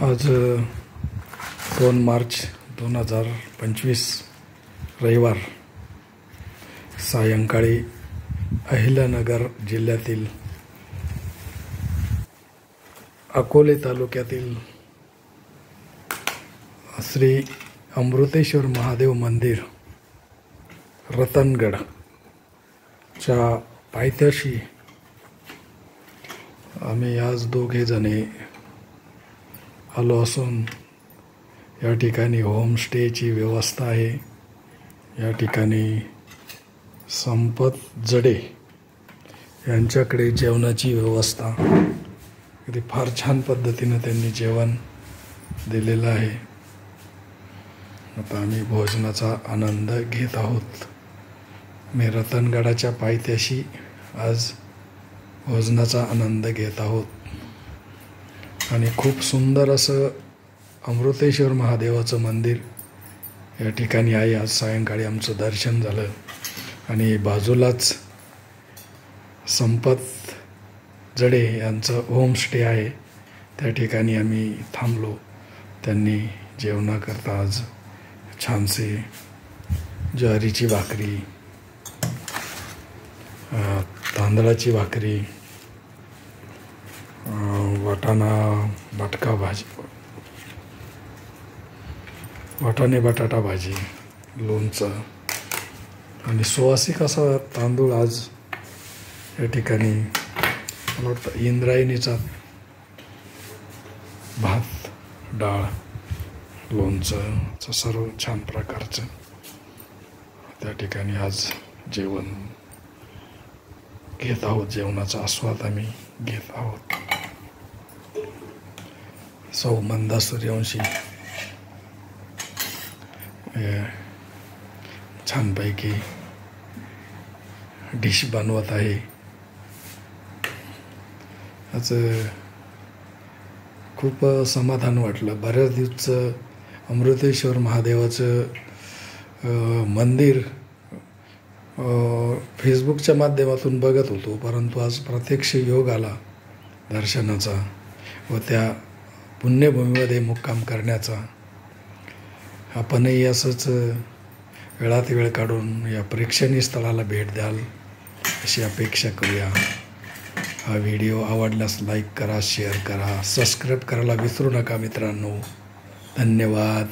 आज 2 मार्च 2025 रविवार सायंकाळी अहिल्यानगर जिल्ह्यातील अकोले तालुक्यातील श्री अमृतेश्वर महादेव मंदिर रतनगडच्या पायथ्याशी आम्ही आज दोघे जणे आलो असून या ठिकाणी होमस्टेची व्यवस्था आहे। या ठिकाणी संपत जडे यांच्याकडे जेवणाची व्यवस्था अगदी फार छान पद्धतीने त्यांनी जेवण दिलेलं आहे। आता आम्ही भोजनाचा आनंद घेत आहोत। मी रतनगडाच्या पायथ्याशी आज भोजनाचा आनंद घेत आहोत आणि खूप सुंदर असं अमृतेश्वर महादेवाचं मंदिर या ठिकाणी आहे। आज सायंकाळी आमचं दर्शन झालं आणि बाजूलाच संपत जडे यांचं होमस्टे आहे, त्या ठिकाणी आम्ही थांबलो। त्यांनी जेवणाकरता आज छानसे ज्वारीची भाकरी, तांदळाची भाकरी, वाटाणे बटाटा भाजी, लोणचं आणि सुवासिक असा तांदूळ आज या ठिकाणी मला वाटतं इंद्रायणीचा भात, डाळ, लोणचं सर्व छान प्रकारचं त्या ठिकाणी आज जेवण घेत आहोत। जेवणाचा आस्वाद आम्ही घेत आहोत। सौ मंदा सूर्यवंशी छानपैकी डिश बनवत आहे। आज खूप समाधान वाटलं। बऱ्याच दिवसाचं अमृतेश्वर महादेवाचं मंदिर फेसबुकच्या माध्यमातून बघत होतो, परंतु आज प्रत्यक्ष योग आला दर्शनाचा व त्या पुण्यभूमीमध्ये मुक्काम करण्याचा। आपणही असंच वेळात वेळ काढून या प्रेक्षणीय स्थळाला भेट द्याल अशी अपेक्षा करूया। हा व्हिडिओ आवडल्यास लाईक करा, शेअर करा, सबस्क्राईब करायला विसरू नका मित्रांनो। धन्यवाद।